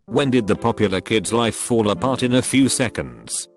When did the popular kid's life fall apart in a few seconds?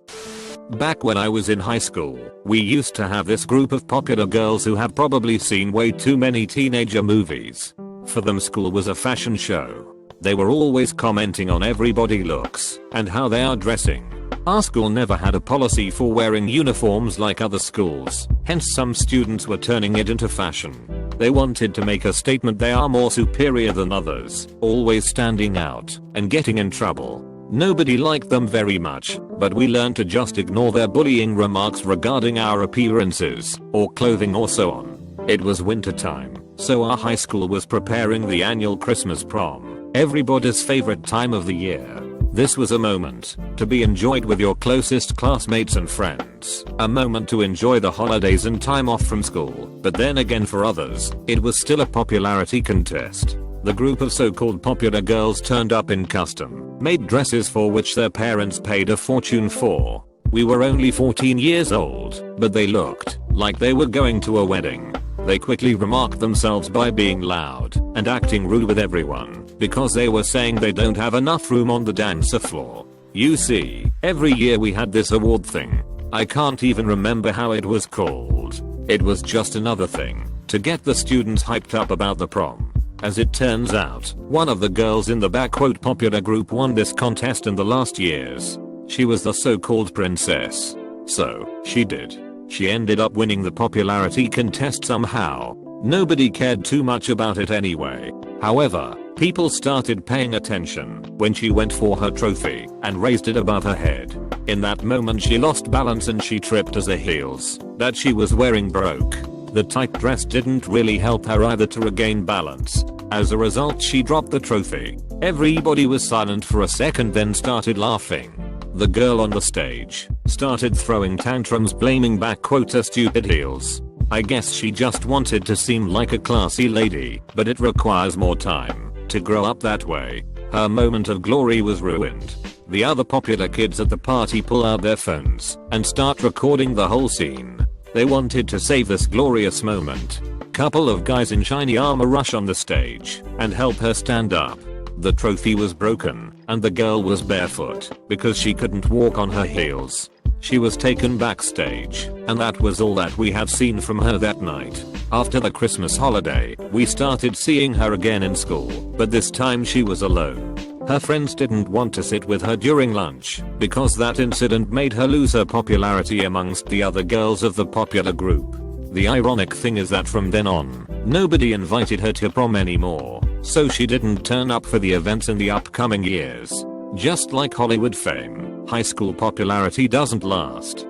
Back when I was in high school, we used to have this group of popular girls who have probably seen way too many teenager movies. For them, school was a fashion show. They were always commenting on everybody's looks and how they are dressing. Our school never had a policy for wearing uniforms like other schools, hence some students were turning it into fashion. They wanted to make a statement they are more superior than others, always standing out and getting in trouble. Nobody liked them very much, but we learned to just ignore their bullying remarks regarding our appearances or clothing or so on. It was winter time, so our high school was preparing the annual Christmas prom, everybody's favorite time of the year. This was a moment to be enjoyed with your closest classmates and friends, a moment to enjoy the holidays and time off from school, but then again for others, it was still a popularity contest. The group of so-called popular girls turned up in custom-made dresses for which their parents paid a fortune for. We were only 14 years old, but they looked like they were going to a wedding. They quickly remarked themselves by being loud and acting rude with everyone because they were saying they don't have enough room on the dancer floor. You see, every year we had this award thing. I can't even remember how it was called. It was just another thing to get the students hyped up about the prom. As it turns out, one of the girls in the popular group won this contest in the last years. She was the so-called princess. So, she did. She ended up winning the popularity contest somehow. Nobody cared too much about it anyway. However, people started paying attention when she went for her trophy and raised it above her head. In that moment she lost balance and she tripped as the heels that she was wearing broke. The tight dress didn't really help her either to regain balance. As a result, she dropped the trophy. Everybody was silent for a second, then started laughing. The girl on the stage started throwing tantrums, blaming her stupid heels. I guess she just wanted to seem like a classy lady, but it requires more time to grow up that way. Her moment of glory was ruined. The other popular kids at the party pull out their phones and start recording the whole scene. They wanted to save this glorious moment. Couple of guys in shiny armor rush on the stage and help her stand up. The trophy was broken and the girl was barefoot because she couldn't walk on her heels. She was taken backstage, and that was all that we have seen from her that night. After the Christmas holiday, we started seeing her again in school, but this time she was alone. Her friends didn't want to sit with her during lunch because that incident made her lose her popularity amongst the other girls of the popular group. The ironic thing is that from then on, nobody invited her to prom anymore, so she didn't turn up for the events in the upcoming years. Just like Hollywood fame, high school popularity doesn't last.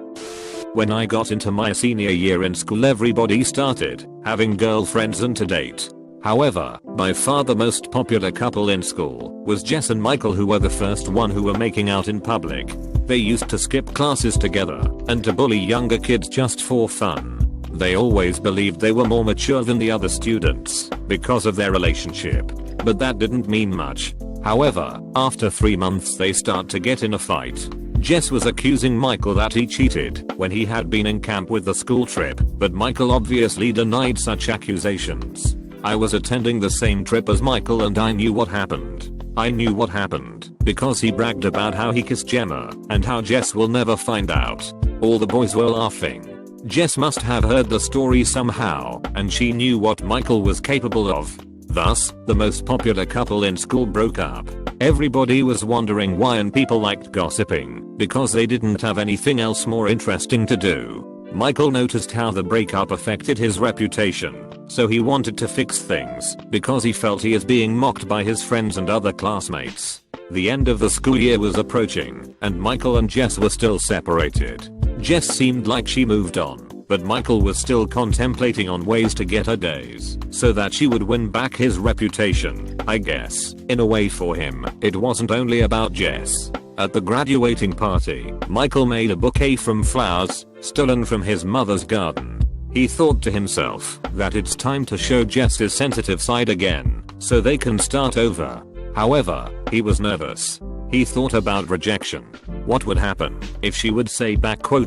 When I got into my senior year in school, everybody started having girlfriends and to date. However, by far the most popular couple in school was Jess and Michael, who were the first one who were making out in public. They used to skip classes together and to bully younger kids just for fun. They always believed they were more mature than the other students because of their relationship, but that didn't mean much. However, after 3 months they start to get in a fight. Jess was accusing Michael that he cheated when he had been in camp with the school trip, but Michael obviously denied such accusations. I was attending the same trip as Michael and I knew what happened. I knew what happened because he bragged about how he kissed Gemma and how Jess will never find out. All the boys were laughing. Jess must have heard the story somehow, and she knew what Michael was capable of. Thus, the most popular couple in school broke up. Everybody was wondering why, and people liked gossiping because they didn't have anything else more interesting to do. Michael noticed how the breakup affected his reputation, so he wanted to fix things because he felt he is being mocked by his friends and other classmates. The end of the school year was approaching, and Michael and Jess were still separated. Jess seemed like she moved on, but Michael was still contemplating on ways to get her days so that she would win back his reputation. I guess, in a way for him, it wasn't only about Jess. At the graduating party, Michael made a bouquet from flowers stolen from his mother's garden. He thought to himself that it's time to show Jess his sensitive side again so they can start over. However, he was nervous. He thought about rejection. What would happen if she would say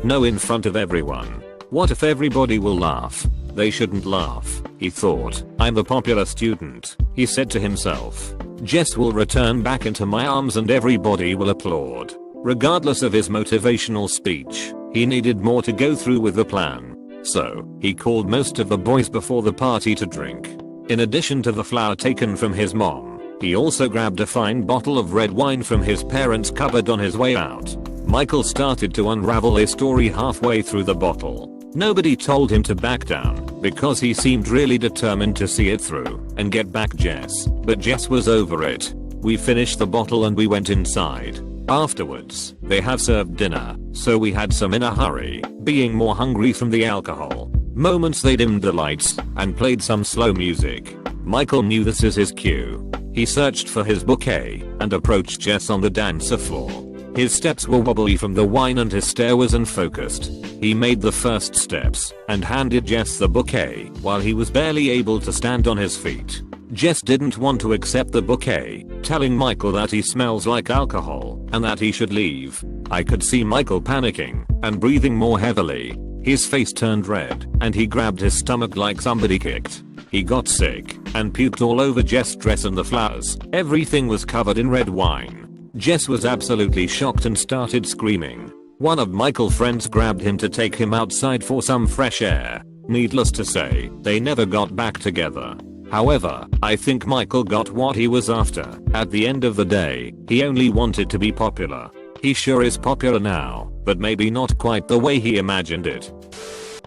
no in front of everyone? What if everybody will laugh? They shouldn't laugh, he thought. I'm a popular student, he said to himself. Jess will return back into my arms and everybody will applaud. Regardless of his motivational speech, he needed more to go through with the plan. So, he called most of the boys before the party to drink. In addition to the flour taken from his mom, he also grabbed a fine bottle of red wine from his parents' cupboard on his way out. Michael started to unravel his story halfway through the bottle. Nobody told him to back down, because he seemed really determined to see it through and get back Jess, but Jess was over it. We finished the bottle and we went inside. Afterwards, they have served dinner, so we had some in a hurry, being more hungry from the alcohol. Moments they dimmed the lights and played some slow music. Michael knew this is his cue. He searched for his bouquet and approached Jess on the dancer floor. His steps were wobbly from the wine and his stare was unfocused. He made the first steps and handed Jess the bouquet while he was barely able to stand on his feet. Jess didn't want to accept the bouquet, telling Michael that he smells like alcohol and that he should leave. I could see Michael panicking and breathing more heavily. His face turned red and he grabbed his stomach like somebody kicked. He got sick and puked all over Jess' dress and the flowers. Everything was covered in red wine. Jess was absolutely shocked and started screaming. One of Michael's friends grabbed him to take him outside for some fresh air. Needless to say, they never got back together. However, I think Michael got what he was after. At the end of the day, he only wanted to be popular. He sure is popular now, but maybe not quite the way he imagined it.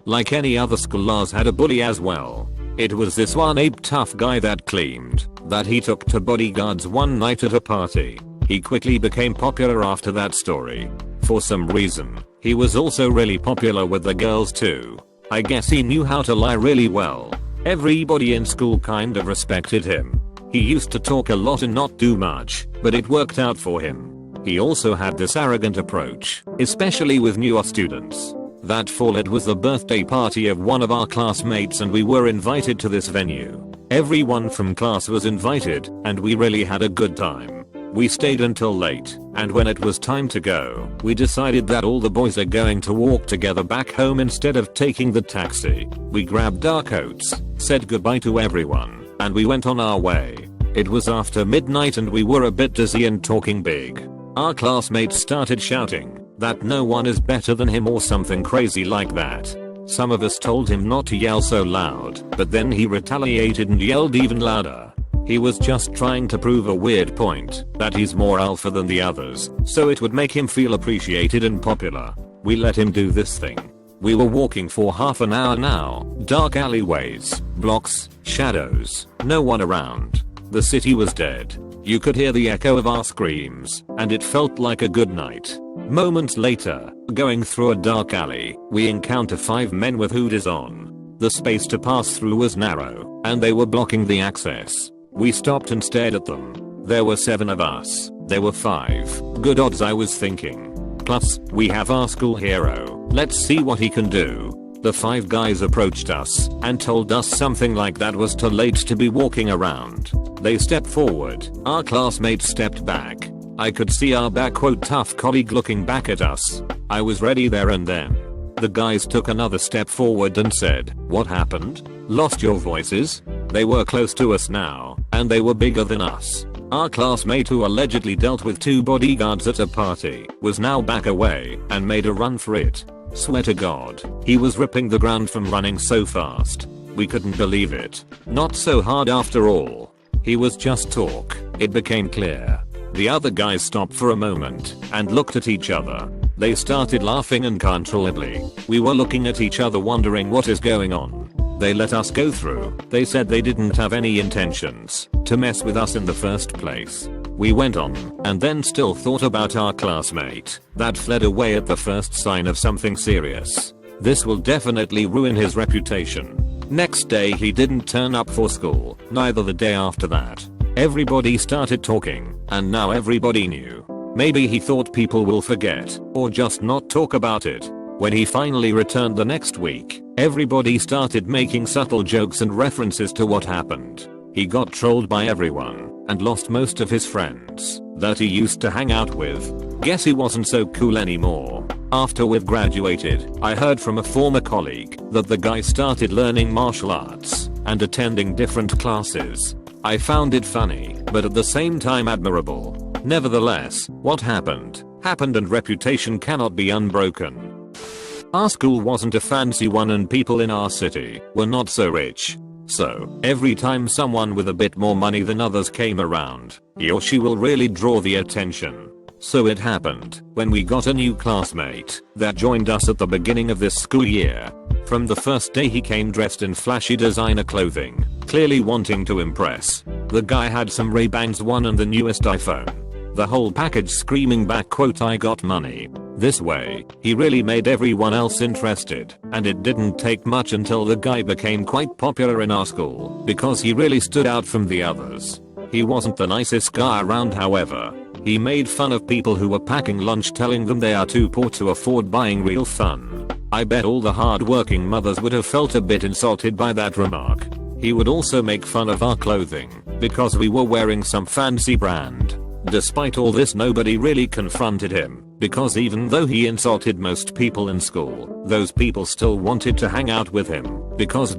Like any other school, Lars had a bully as well. It was this one ape tough guy that claimed that he took to bodyguards one night at a party. He quickly became popular after that story. For some reason, he was also really popular with the girls too. I guess he knew how to lie really well. Everybody in school kind of respected him. He used to talk a lot and not do much, but it worked out for him. He also had this arrogant approach, especially with newer students. That fall it was the birthday party of one of our classmates and we were invited to this venue. Everyone from class was invited and we really had a good time. We stayed until late, and when it was time to go, we decided that all the boys are going to walk together back home instead of taking the taxi. We grabbed our coats, said goodbye to everyone, and we went on our way. It was after midnight and we were a bit dizzy and talking big. Our classmates started shouting that no one is better than him or something crazy like that. Some of us told him not to yell so loud, but then he retaliated and yelled even louder. He was just trying to prove a weird point, that he's more alpha than the others, so it would make him feel appreciated and popular. We let him do this thing. We were walking for half an hour now, dark alleyways, blocks, shadows, no one around. The city was dead. You could hear the echo of our screams, and it felt like a good night. Moments later, going through a dark alley, we encounter 5 men with hoodies on. The space to pass through was narrow, and they were blocking the access. We stopped and stared at them. There were 7 of us. There were 5. Good odds, I was thinking. Plus, we have our school hero. Let's see what he can do. The 5 guys approached us and told us something like that was too late to be walking around. They stepped forward. Our classmates stepped back. I could see our tough colleague looking back at us. I was ready there and then. The guys took another step forward and said, "What happened? Lost your voices?" They were close to us now, and they were bigger than us. Our classmate who allegedly dealt with 2 bodyguards at a party was now back away and made a run for it. Swear to God, he was ripping the ground from running so fast. We couldn't believe it. Not so hard after all. He was just talk. It became clear. The other guys stopped for a moment and looked at each other. They started laughing uncontrollably. We were looking at each other wondering what is going on. They let us go through. They said they didn't have any intentions to mess with us in the first place. We went on and then still thought about our classmate that fled away at the first sign of something serious. This will definitely ruin his reputation. Next day he didn't turn up for school, neither the day after that. Everybody started talking, and now everybody knew. Maybe he thought people will forget, or just not talk about it. When he finally returned the next week, everybody started making subtle jokes and references to what happened. He got trolled by everyone, and lost most of his friends that he used to hang out with. Guess he wasn't so cool anymore. After we'd graduated, I heard from a former colleague that the guy started learning martial arts and attending different classes. I found it funny, but at the same time admirable. Nevertheless, what happened, happened, and reputation cannot be unbroken. Our school wasn't a fancy one and people in our city were not so rich. So, every time someone with a bit more money than others came around, he or she will really draw the attention. So it happened when we got a new classmate that joined us at the beginning of this school year. From the first day he came dressed in flashy designer clothing, clearly wanting to impress. The guy had some Ray-Bans one and the newest iPhone. The whole package screaming back quote, "I got money." This way, he really made everyone else interested, and it didn't take much until the guy became quite popular in our school because he really stood out from the others. He wasn't the nicest guy around, however. He made fun of people who were packing lunch, telling them they are too poor to afford buying real fun. I bet all the hard-working mothers would have felt a bit insulted by that remark. He would also make fun of our clothing because we were wearing some fancy brand. Despite all this, nobody really confronted him because even though he insulted most people in school, those people still wanted to hang out with him because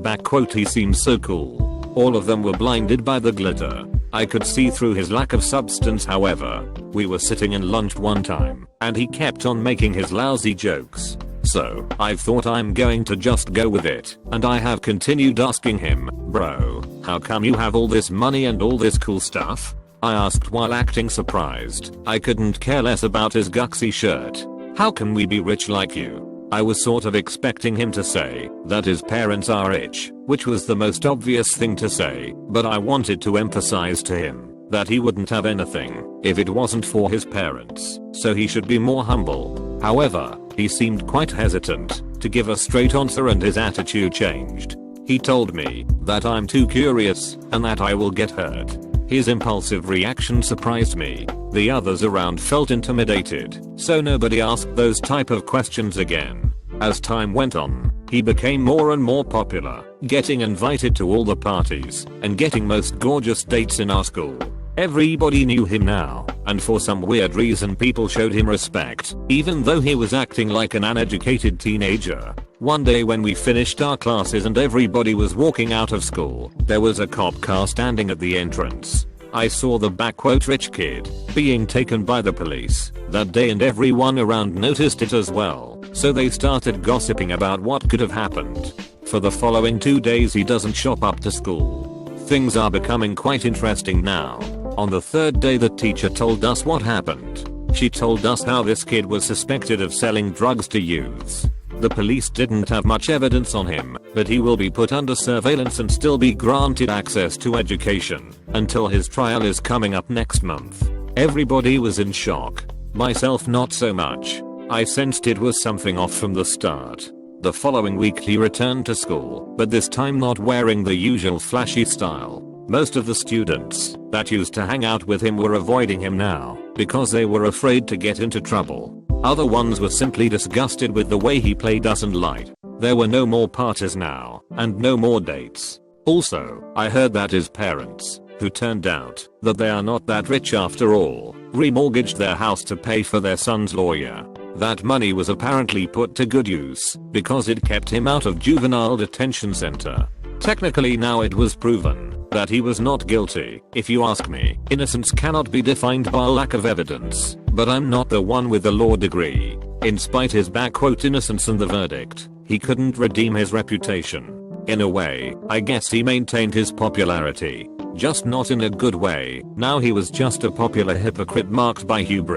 he seemed so cool. All of them were blinded by the glitter. I could see through his lack of substance, however. We were sitting in lunch one time, and he kept on making his lousy jokes. So, I thought I'm going to just go with it, and I have continued asking him, "Bro, how come you have all this money and all this cool stuff?" I asked while acting surprised. I couldn't care less about his guxy shirt. "How can we be rich like you?" I was sort of expecting him to say that his parents are rich, which was the most obvious thing to say, but I wanted to emphasize to him that he wouldn't have anything if it wasn't for his parents, so he should be more humble. However, he seemed quite hesitant to give a straight answer and his attitude changed. He told me that I'm too curious and that I will get hurt. His impulsive reaction surprised me. The others around felt intimidated, so nobody asked those type of questions again. As time went on, he became more and more popular, getting invited to all the parties and getting most gorgeous dates in our school. Everybody knew him now, and for some weird reason people showed him respect, even though he was acting like an uneducated teenager. One day when we finished our classes and everybody was walking out of school, there was a cop car standing at the entrance. I saw the rich kid being taken by the police that day, and everyone around noticed it as well, so they started gossiping about what could have happened. For the following 2 days he doesn't shop up to school. Things are becoming quite interesting now. On the third day the teacher told us what happened. She told us how this kid was suspected of selling drugs to youths. The police didn't have much evidence on him, but he will be put under surveillance and still be granted access to education until his trial is coming up next month. Everybody was in shock. Myself not so much. I sensed it was something off from the start. The following week he returned to school, but this time not wearing the usual flashy style. Most of the students that used to hang out with him were avoiding him now because they were afraid to get into trouble. Other ones were simply disgusted with the way he played us and lied. There were no more parties now, and no more dates. Also, I heard that his parents, who turned out that they are not that rich after all, remortgaged their house to pay for their son's lawyer. That money was apparently put to good use because it kept him out of juvenile detention center. Technically now it was proven that he was not guilty. If you ask me, innocence cannot be defined by lack of evidence, but I'm not the one with the law degree. In spite his innocence and the verdict, he couldn't redeem his reputation. In a way, I guess he maintained his popularity, just not in a good way. Now he was just a popular hypocrite marked by hubris.